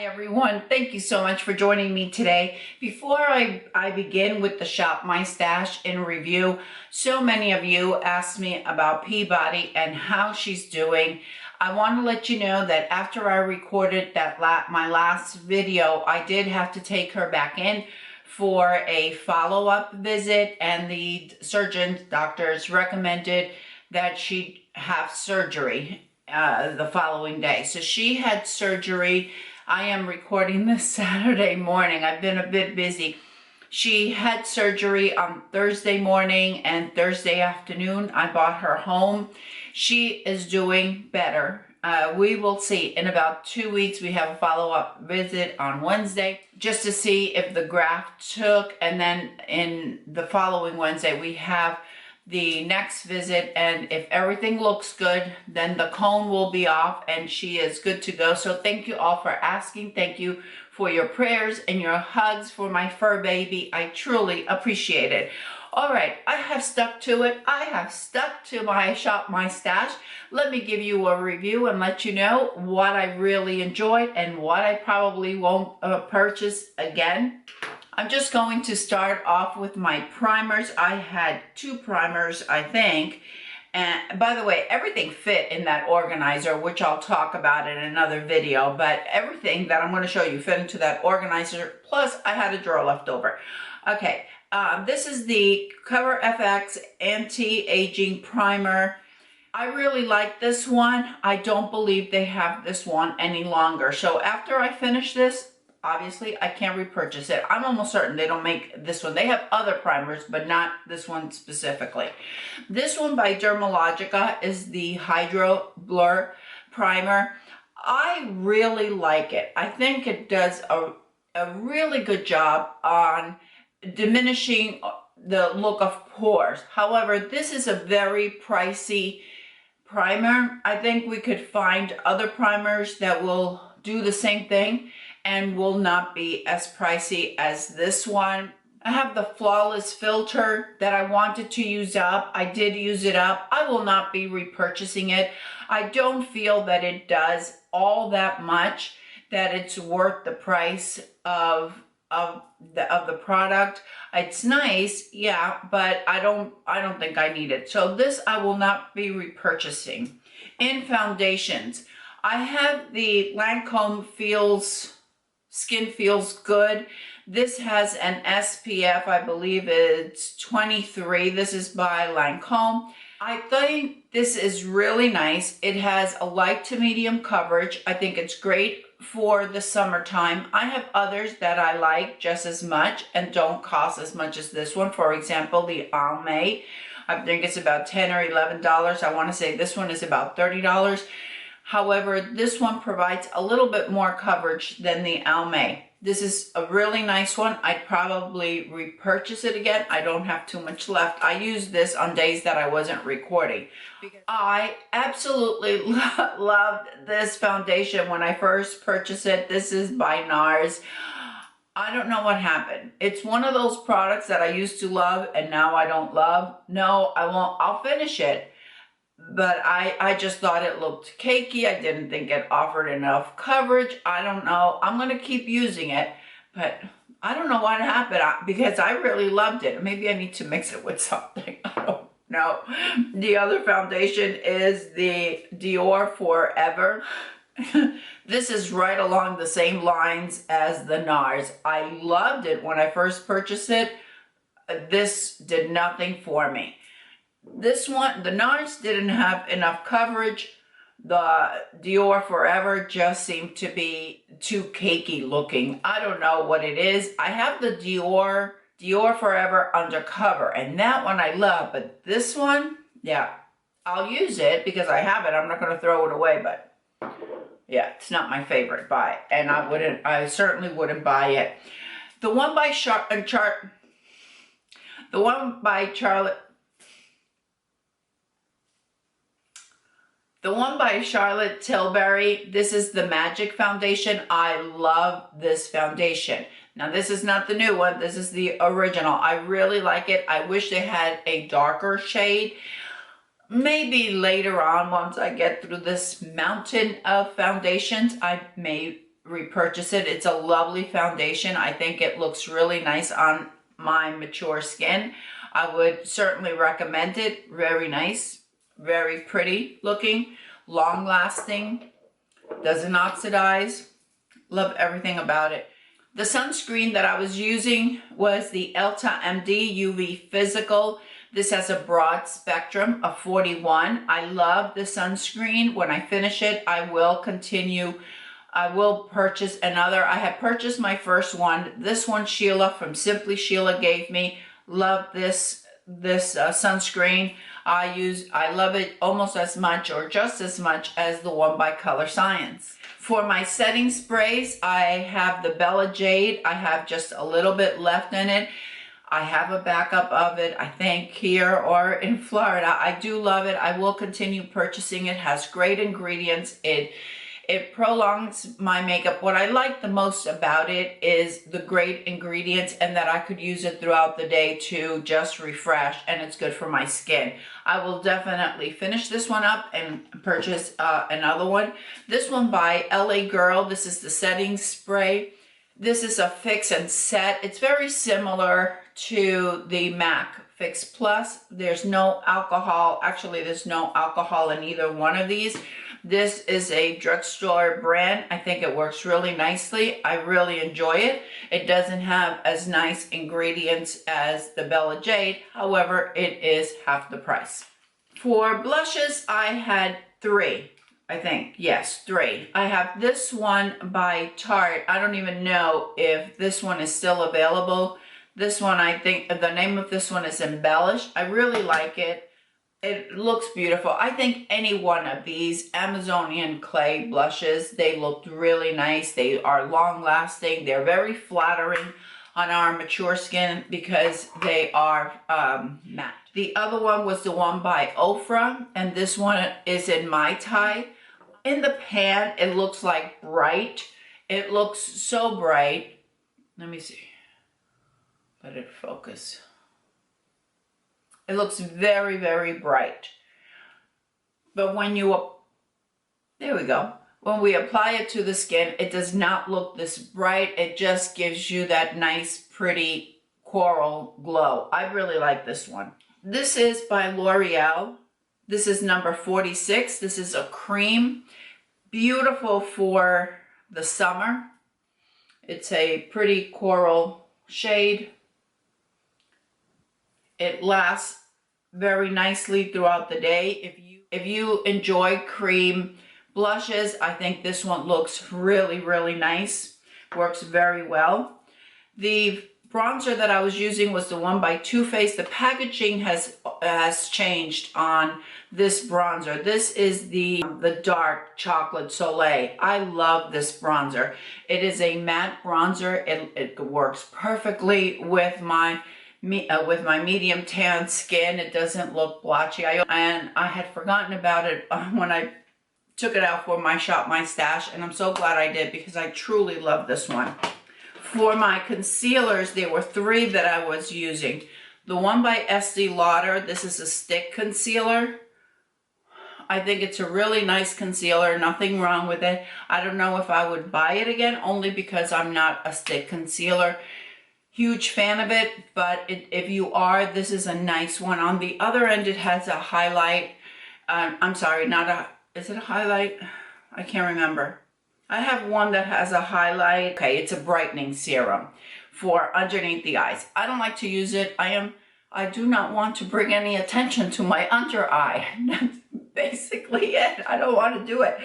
Hi everyone, thank you so much for joining me today. Before I begin with the Shop My Stash in review, so many of you asked me about Peabody and how she's doing. I want to let you know that after I recorded my last video, I did have to take her back in for a follow-up visit, and the doctors recommended that she have surgery the following day. So she had surgery. I am recording this Saturday morning. I've been a bit busy. She had surgery on Thursday morning and Thursday afternoon. I brought her home. She is doing better. We will see. In about 2 weeks, we have a follow-up visit on Wednesday just to see if the graft took. And then in the following Wednesday, we have the next visit, and if everything looks good, then the cone will be off and she is good to go. So thank you all for asking. Thank you for your prayers and your hugs for my fur baby. I truly appreciate it. All right, I have stuck to it. I have stuck to my Shop My Stash. Let me give you a review and let you know what I really enjoyed and what I probably won't purchase again. I'm just going to start off with my primers. I had 2 primers, I think. And by the way, everything fit in that organizer, which I'll talk about in another video, but everything that I'm going to show you fit into that organizer. Plus, I had a drawer left over. Okay, this is the Cover FX Anti-Aging Primer. I really like this one. I don't believe they have this one any longer. So after I finish this, obviously, I can't repurchase it. I'm almost certain they don't make this one. They have other primers, but not this one specifically. This one by Dermalogica is the Hydro Blur Primer. I really like it. I think it does a really good job on diminishing the look of pores. However, this is a very pricey primer. I think we could find other primers that will do the same thing and will not be as pricey as this one. I have the Flawless filter that I wanted to use up. I did use it up. I will not be repurchasing it. I don't feel that it does all that much, that it's worth the price of the product. It's nice, yeah, but I don't think I need it. So this I will not be repurchasing. In foundations, I have the Lancome Skin Feels Good. This has an SPF, I believe it's 23. This is by Lancome. I think this is really nice. It has a light to medium coverage. I think it's great for the summertime. I have others that I like just as much and don't cost as much as this one. For example, the Almay. I think it's about $10 or $11. I want to say this one is about $30. However, this one provides a little bit more coverage than the Almay. This is a really nice one. I'd probably repurchase it again. I don't have too much left. I used this on days that I wasn't recording. I absolutely loved this foundation when I first purchased it. This is by NARS. I don't know what happened. It's one of those products that I used to love and now I don't love. No, I won't. I'll finish it. But I just thought it looked cakey. I didn't think it offered enough coverage. I don't know. I'm going to keep using it, but I don't know what happened because I really loved it. Maybe I need to mix it with something. I don't know. The other foundation is the Dior Forever. This is right along the same lines as the NARS. I loved it when I first purchased it. This did nothing for me. This one, the NARS didn't have enough coverage. The Dior Forever just seemed to be too cakey looking. I don't know what it is. I have the Dior Forever Undercover, and that one I love, but this one, yeah, I'll use it because I have it. I'm not going to throw it away, but yeah, it's not my favorite buy, and I certainly wouldn't buy it. The one by Charlotte Tilbury, this is the Magic Foundation. I love this foundation. Now, this is not the new one. This is the original. I really like it. I wish they had a darker shade. Maybe later on, once I get through this mountain of foundations, I may repurchase it. It's a lovely foundation. I think it looks really nice on my mature skin. I would certainly recommend it. Very nice, very pretty looking, long lasting, doesn't oxidize. Love everything about it. The sunscreen that I was using was the Elta MD UV Physical. This has a broad spectrum of 41. I love the sunscreen. When I finish it, I will continue. I will purchase another. I had purchased my first one. This one Sheila from Simply Sheila gave me. Love this sunscreen. I love it almost as much or just as much as the one by Color Science. For my setting sprays, I have the Bella Jade. I have just a little bit left in it. I have a backup of it, I think, here or in Florida. I do love it. I will continue purchasing it. It has great ingredients. It prolongs my makeup. What I like the most about it is the great ingredients and that I could use it throughout the day to just refresh, and it's good for my skin. I will definitely finish this one up and purchase another one. This one by LA Girl. This is the setting spray. This is a fix and set. It's very similar to the MAC Fix Plus. There's no alcohol. Actually, there's no alcohol in either one of these. This is a drugstore brand. I think it works really nicely. I really enjoy it. It doesn't have as nice ingredients as the Bella Jade. However, it is half the price. For blushes, I had 3. I think, yes, 3. I have this one by Tarte. I don't even know if this one is still available. This one, I think, the name of this one is Embellish. I really like it. It looks beautiful. I think any one of these Amazonian clay blushes, they looked really nice. They are long lasting. They're very flattering on our mature skin because they are matte. The other one was the one by Ofra, and this one is in Mai Tai. In the pan, it looks like bright. It looks so bright. Let me see. Let it focus. It looks very, very bright. But when you, there we go. When we apply it to the skin, it does not look this bright. It just gives you that nice, pretty coral glow. I really like this one. This is by L'Oreal. This is number 46. This is a cream. Beautiful for the summer. It's a pretty coral shade. It lasts very nicely throughout the day. If you enjoy cream blushes, I think this one looks really, really nice. Works very well. The bronzer that I was using was the one by Too Faced. The packaging has changed on this bronzer. This is the dark chocolate Soleil. I love this bronzer. It is a matte bronzer. It works perfectly with my medium tan skin. It doesn't look blotchy. And I had forgotten about it when I took it out for my Shop My Stash, and I'm so glad I did because I truly love this one. For my concealers, there were 3 that I was using. The one by Estee Lauder, this is a stick concealer. I think it's a really nice concealer, nothing wrong with it. I don't know if I would buy it again, only because I'm not a stick concealer huge fan of it, but if you are, this is a nice one. On the other end, it has a highlight. I'm sorry, is it a highlight? I can't remember. I have one that has a highlight. Okay, it's a brightening serum for underneath the eyes. I don't like to use it. I do not want to bring any attention to my under eye. That's basically it. I don't want to do it.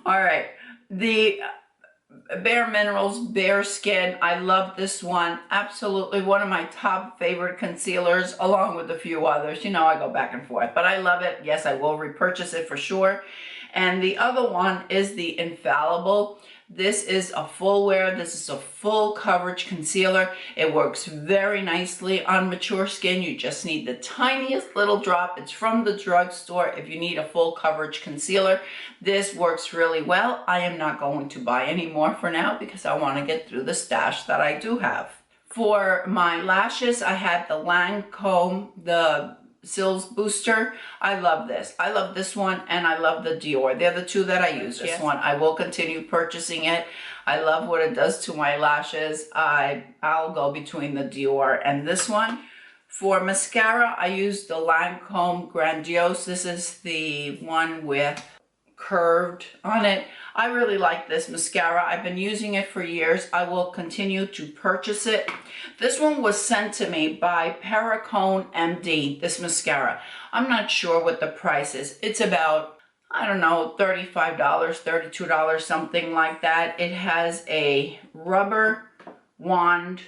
All right, the Bare Minerals Bare Skin. I love this one. Absolutely one of my top favorite concealers, along with a few others. You know, I go back and forth, but I love it. Yes, I will repurchase it for sure. And the other one is the Infallible. This is a full wear. This is a full coverage concealer. It works very nicely on mature skin. You just need the tiniest little drop. It's from the drugstore if you need a full coverage concealer. This works really well. I am not going to buy any more for now because I want to get through the stash that I do have. For my lashes, I had the Lancome, the Sills Booster. I love this. I love this one, and I love the Dior. They're the two that I use. This one, I will continue purchasing it. I love what it does to my lashes. I'll go between the Dior and this one. For mascara, I use the Lancome Grandiose. This is the one with curved on it. I really like this mascara. I've been using it for years. I will continue to purchase it. This one was sent to me by Perricone MD, this mascara. I'm not sure what the price is. It's about, I don't know, $35, $32, something like that. It has a rubber wand.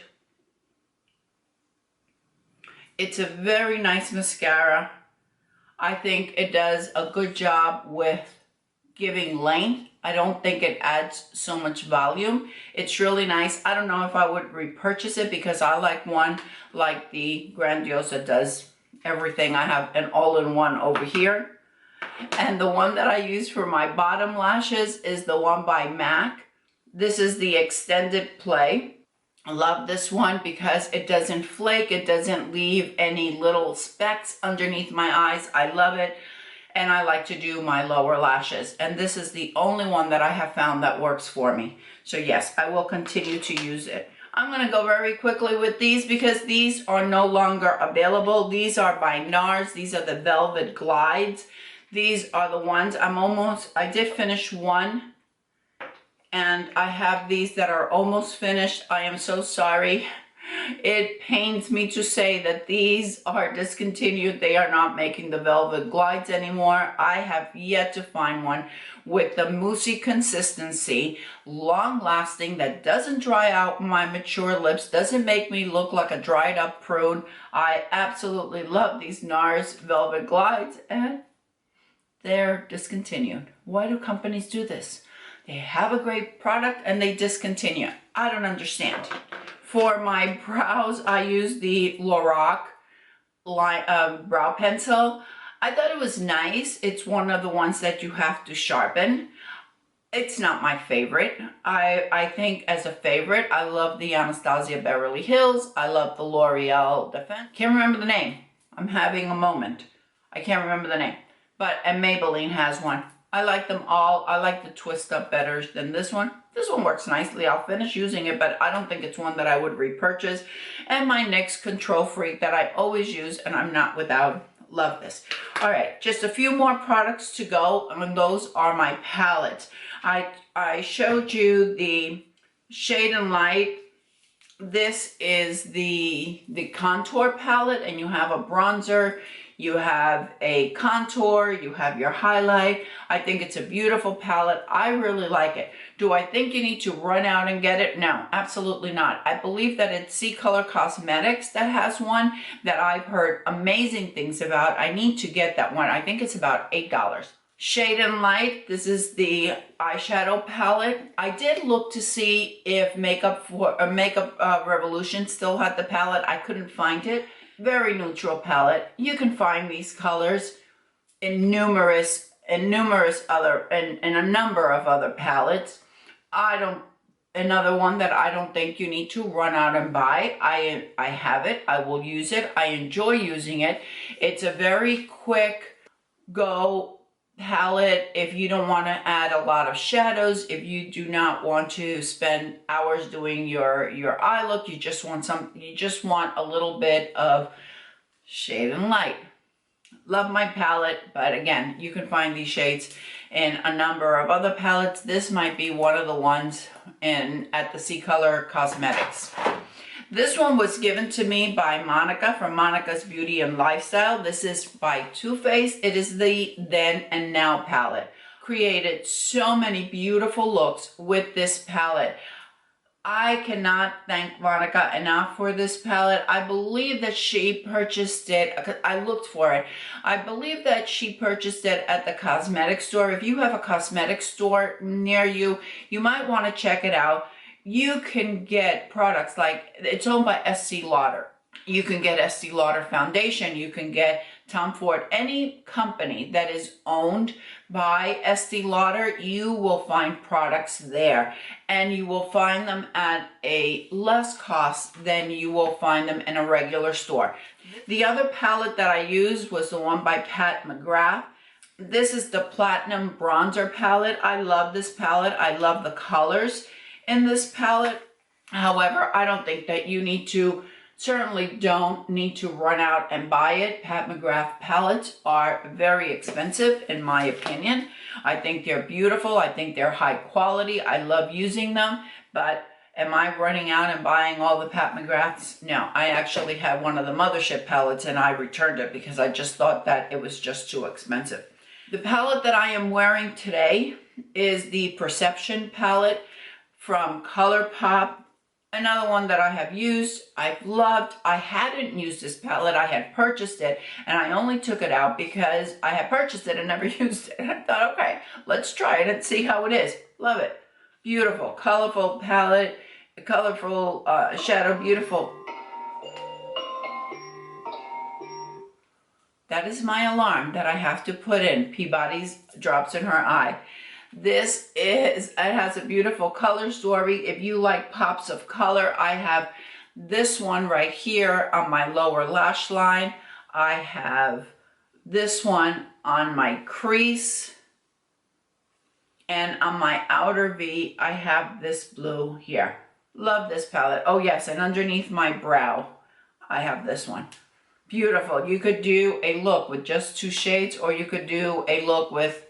It's a very nice mascara. I think it does a good job with giving length. I don't think it adds so much volume. It's really nice. I don't know if I would repurchase it because I like one like the Grandiose that does everything. I have an all-in-one over here. And the one that I use for my bottom lashes is the one by Maxx. This is the Extended Play. I love this one because it doesn't flake. It doesn't leave any little specks underneath my eyes. I love it. And I like to do my lower lashes. And this is the only one that I have found that works for me. So yes, I will continue to use it. I'm going to go very quickly with these because these are no longer available. These are by NARS. These are the Velvet Glides. These are the ones I did finish one. And I have these that are almost finished. I am so sorry. It pains me to say that these are discontinued. They are not making the Velvet Glides anymore. I have yet to find one with the moussey consistency, long lasting, that doesn't dry out my mature lips, doesn't make me look like a dried up prune. I absolutely love these NARS Velvet Glides, and they're discontinued. Why do companies do this? They have a great product and they discontinue. I don't understand. For my brows, I use the Lorac brow pencil. I thought it was nice. It's one of the ones that you have to sharpen. It's not my favorite. I think as a favorite, I love the Anastasia Beverly Hills. I love the L'Oreal Defense. Can't remember the name. I'm having a moment. I can't remember the name. And Maybelline has one. I like them all. I like the twist up better than this one. This one works nicely. I'll finish using it, but I don't think it's one that I would repurchase. And my NYX Control Freak that I always use, and I'm not without. Love this. All right, just a few more products to go, and those are my palettes. I showed you the Shade and Light. This is the contour palette, and you have a bronzer, you have a contour, you have your highlight. I think it's a beautiful palette. I really like it. Do I think you need to run out and get it? No, absolutely not. I believe that it's C Color Cosmetics that has one that I've heard amazing things about. I need to get that one. I think it's about $8. Shade and Light, this is the eyeshadow palette. I did look to see if Makeup Revolution still had the palette. I couldn't find it. Very neutral palette. You can find these colors in a number of other palettes. Another one that I don't think you need to run out and buy. I have it. I will use it. I enjoy using it. It's a very quick go palette if you don't want to add a lot of shadows, if you do not want to spend hours doing your eye look, you just want a little bit of shade and light. Love my palette, but again, you can find these shades in a number of other palettes. This might be one of the ones at the C Color Cosmetics. This one was given to me by Monica from Monica's Beauty and Lifestyle. This is by Too Faced. It is the Then and Now palette. Created so many beautiful looks with this palette. I cannot thank Monica enough for this palette. I believe that she purchased it. I looked for it. I believe that she purchased it at the cosmetic store. If you have a cosmetic store near you, you might want to check it out. You can get products like, it's owned by Estee Lauder. You can get Estee Lauder foundation. You can get Tom Ford, any company that is owned by Estee Lauder, you will find products there, and you will find them at a less cost than you will find them in a regular store. The other palette that I used was the one by Pat McGrath. This is the Platinum Bronzer palette. I love this palette. I love the colors in this palette. However, I don't think that you need to, certainly don't need to run out and buy it. Pat McGrath palettes are very expensive in my opinion. I think they're beautiful. I think they're high quality. I love using them, but am I running out and buying all the Pat McGraths? No, I actually had one of the Mothership palettes and I returned it because I just thought that it was just too expensive. The palette that I am wearing today is the Perception palette from ColourPop. Another one that I have used, I've loved. I hadn't used this palette. I had purchased it and I only took it out because I had purchased it and never used it. And I thought, okay, let's try it and see how it is. Love it. Beautiful, colorful palette, colorful shadow, beautiful. That is my alarm that I have to put in. Peabody's Drops in Her Eye. This is, it has a beautiful color story. If you like pops of color, I have this one right here on my lower lash line. I have this one on my crease. And on my outer V, I have this blue here. Love this palette. Oh yes, and underneath my brow, I have this one. Beautiful. You could do a look with just 2 shades, or you could do a look with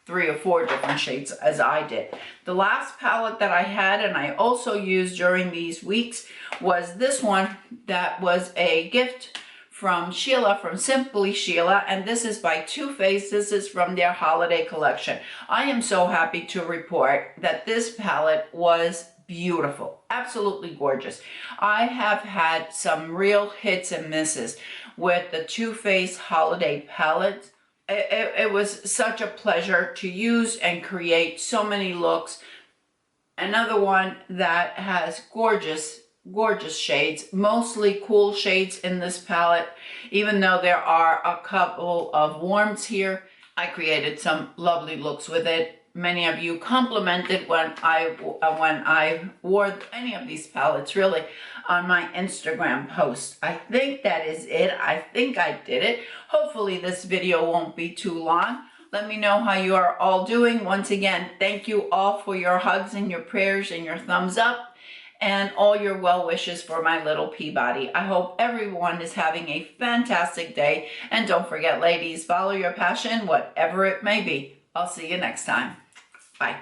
3 or 4 different shades as I did. The last palette that I had and I also used during these weeks was this one that was a gift from Sheila, from Simply Sheila, and this is by Too Faced. This is from their holiday collection. I am so happy to report that this palette was beautiful, absolutely gorgeous. I have had some real hits and misses with the Too Faced holiday palette. It was such a pleasure to use and create so many looks. Another one that has gorgeous shades, mostly cool shades in this palette. Even though there are a couple of warms here, I created some lovely looks with it. Many of you complimented when I wore any of these palettes, really, on my Instagram post. I think that is it. I think I did it. Hopefully this video won't be too long. Let me know how you are all doing. Once again, thank you all for your hugs and your prayers and your thumbs up and all your well wishes for my little Peabody. I hope everyone is having a fantastic day. And don't forget, ladies, follow your passion, whatever it may be. I'll see you next time. Bye.